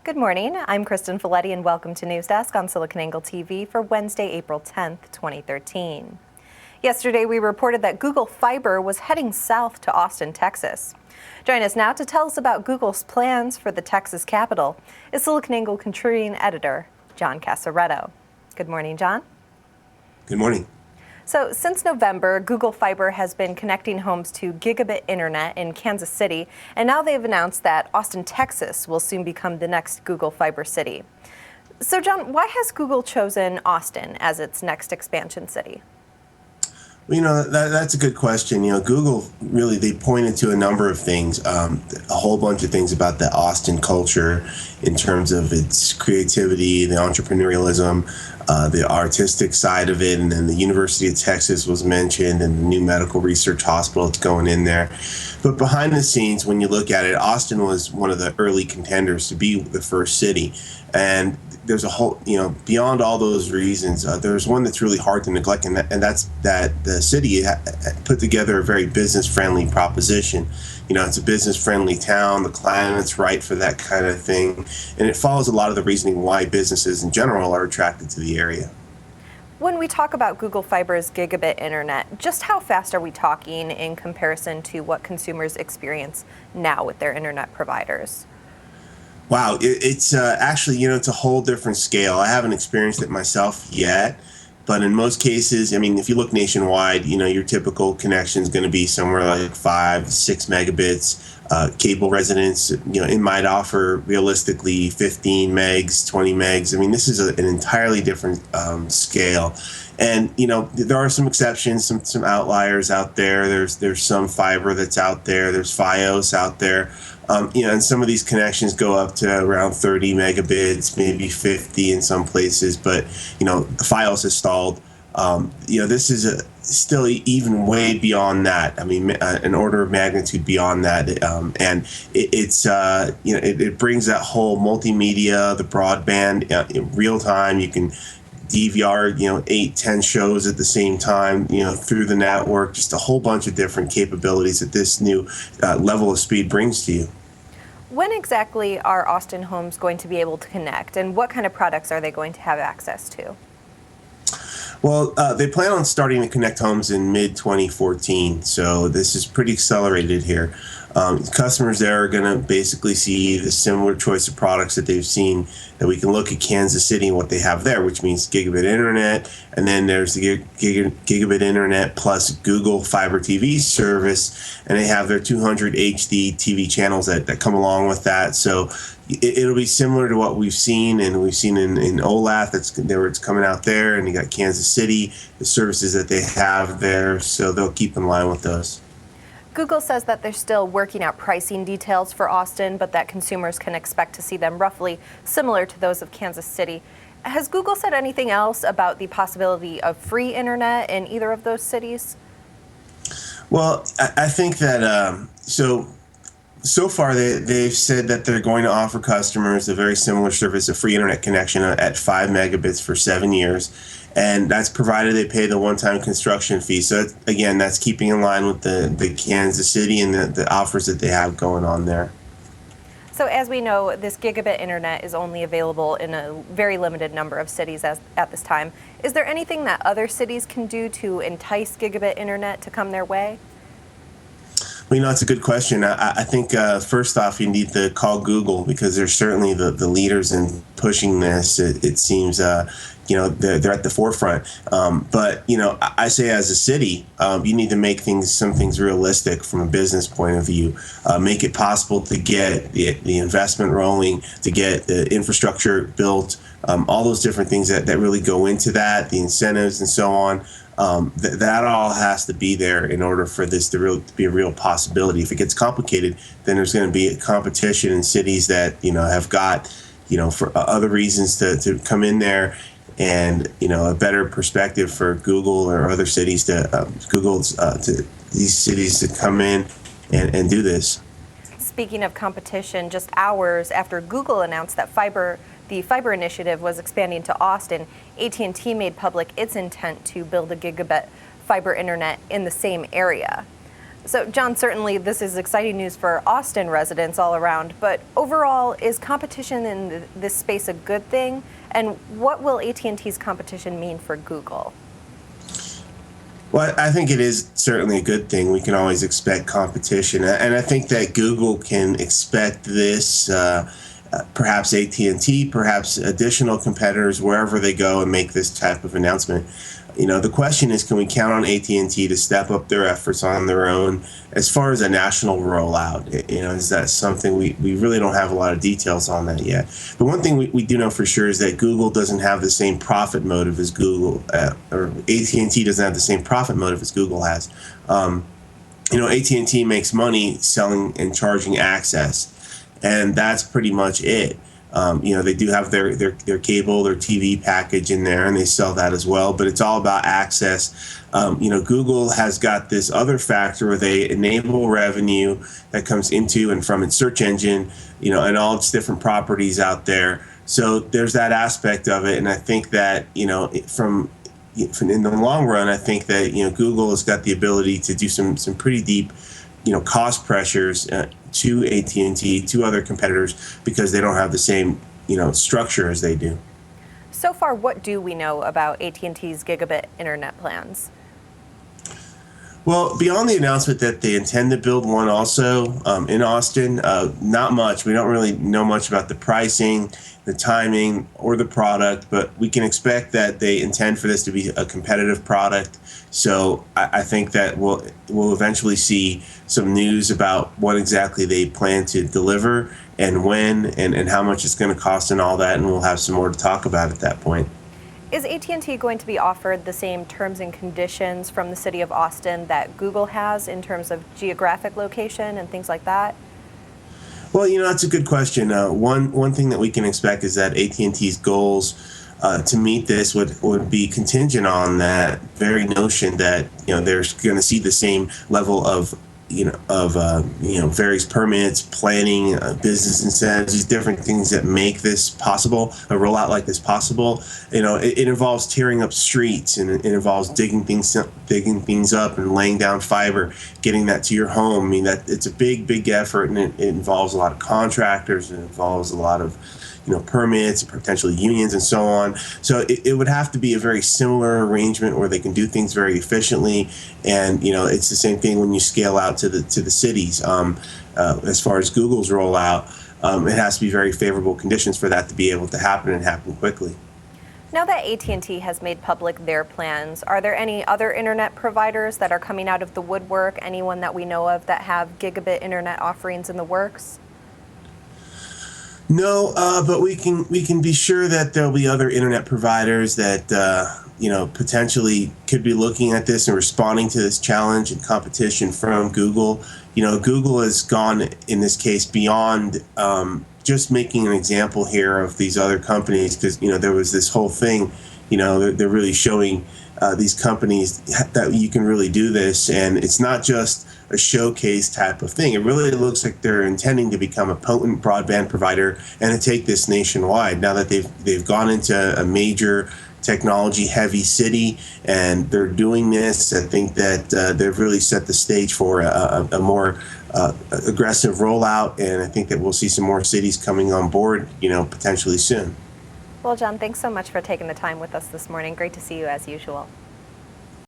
Good morning. I'm Kristen Folletti and welcome to News Desk on SiliconANGLE TV for Wednesday, April 10th, 2013. Yesterday, we reported that Google Fiber was heading south to Austin, Texas. Join us now to tell us about Google's plans for the Texas capital is SiliconANGLE contributing editor John Casaretto. Good morning, John. Good morning. So since November, Google Fiber has been connecting homes to gigabit internet in Kansas City, and now they've announced that Austin, Texas will soon become the next Google Fiber city. So John, why has Google chosen Austin as its next expansion city? Well, that's a good question. Google really, they pointed to a number of things, a whole bunch of things about the Austin culture in terms of its creativity, the entrepreneurialism, the artistic side of it, and then the University of Texas was mentioned and the new medical research hospital that's going in there. But behind the scenes, when you look at it, Austin was one of the early contenders to be the first city. And there's a whole, beyond all those reasons, there's one that's really hard to neglect, and that's that the city put together a very business-friendly proposition. It's a business-friendly town. The climate's right for that kind of thing, and it follows a lot of the reasoning why businesses in general are attracted to the area. When we talk about Google Fiber's gigabit internet, just how fast are we talking in comparison to what consumers experience now with their internet providers? Wow, it's actually, it's a whole different scale. I haven't experienced it myself yet, but in most cases, if you look nationwide, your typical connection is going to be somewhere like 5 to 6 megabits. Cable residents, it might offer realistically 15 megs, 20 megs. This is an entirely different scale. And, there are some exceptions, some outliers out there. There's some fiber that's out there. There's Fios out there. And some of these connections go up to around 30 megabits, maybe 50 in some places. But, Fios is stalled. This is still even way beyond that. An order of magnitude beyond that. And it brings that whole multimedia, the broadband, in real time. You can DVR, 8, 10 shows at the same time, through the network, just a whole bunch of different capabilities that this new level of speed brings to you. When exactly are Austin homes going to be able to connect, and what kind of products are they going to have access to? Well, they plan on starting to connect homes in mid-2014, so this is pretty accelerated here. Customers there are going to basically see the similar choice of products that they've seen, that we can look at Kansas City and what they have there, which means gigabit internet, and then there's the gigabit internet plus Google Fiber TV service, and they have their 200 HD TV channels that come along with that. So it'll be similar to what we've seen, and we've seen in OLAF, it's coming out there, and you got Kansas City, the services that they have there, so they'll keep in line with those. Google says that they're still working out pricing details for Austin, but that consumers can expect to see them roughly similar to those of Kansas City. Has Google said anything else about the possibility of free internet in either of those cities? Well, I think that so far they've said that they're going to offer customers a very similar service, a free internet connection at 5 megabits for 7 years. And that's provided they pay the one-time construction fee. So again, that's keeping in line with the Kansas City and the offers that they have going on there. So as we know, this gigabit internet is only available in a very limited number of cities at this time. Is there anything that other cities can do to entice gigabit internet to come their way? Well, that's a good question. I think first off, you need to call Google, because they're certainly the leaders in pushing this. It seems, they're at the forefront. But, I say as a city, you need to make some things realistic from a business point of view. Make it possible to get the investment rolling, to get the infrastructure built, all those different things that really go into that, the incentives and so on. That all has to be there in order for this to be a real possibility. If it gets complicated, then there's going to be a competition in cities that have got for other reasons to come in there, and a better perspective for Google or other cities to these cities to come in and do this. Speaking of competition, just hours after Google announced that the fiber initiative was expanding to Austin, AT&T made public its intent to build a gigabit fiber internet in the same area. So, John, certainly this is exciting news for Austin residents all around, but overall, is competition in this space a good thing? And what will AT&T's competition mean for Google? Well, I think it is certainly a good thing. We can always expect competition, and I think that Google can expect this. Perhaps AT&T, perhaps additional competitors, wherever they go and make this type of announcement. The question is, can we count on AT&T to step up their efforts on their own as far as a national rollout? Is that something we really don't have a lot of details on that yet. But one thing we do know for sure is that Google doesn't have the same profit motive as Google, or AT&T doesn't have the same profit motive as Google has. AT&T makes money selling and charging access, and that's pretty much it. They do have their cable, their TV package in there, and they sell that as well. But it's all about access. Google has got this other factor where they enable revenue that comes into and from its search engine, and all its different properties out there. So there's that aspect of it, and I think that from in the long run, I think that Google has got the ability to do some pretty deep cost pressures to AT&T, to other competitors, because they don't have the same structure as they do. So far, what do we know about AT&T's gigabit internet plans? Well, beyond the announcement that they intend to build one also in Austin, not much. We don't really know much about the pricing, the timing, or the product, but we can expect that they intend for this to be a competitive product. So I think that we'll eventually see some news about what exactly they plan to deliver and when and how much it's going to cost and all that, and we'll have some more to talk about at that point. Is AT&T going to be offered the same terms and conditions from the city of Austin that Google has in terms of geographic location and things like that? Well, that's a good question. One thing that we can expect is that AT&T's goals to meet this would be contingent on that very notion that they're going to see the same level of various permits, planning, business incentives, these different things that make this possible, a rollout like this possible. It involves tearing up streets, and it involves digging things up and laying down fiber, getting that to your home. I mean, that it's a big effort, and it involves a lot of contractors, it involves a lot of permits, potentially unions, and so on. So it would have to be a very similar arrangement where they can do things very efficiently. And it's the same thing when you scale out to the cities. As far as Google's rollout, it has to be very favorable conditions for that to be able to happen and happen quickly. Now that AT&T has made public their plans, are there any other internet providers that are coming out of the woodwork? Anyone that we know of that have gigabit internet offerings in the works? No, but we can be sure that there'll be other internet providers that potentially could be looking at this and responding to this challenge and competition from Google. Google has gone in this case beyond just making an example here of these other companies, because there was this whole thing. They're really showing these companies that you can really do this, and it's not just a showcase type of thing. It really looks like they're intending to become a potent broadband provider and to take this nationwide. Now that they've gone into a major technology-heavy city and they're doing this, I think that they've really set the stage for a more aggressive rollout, and I think that we'll see some more cities coming on board, potentially soon. Well, John, thanks so much for taking the time with us this morning. Great to see you as usual.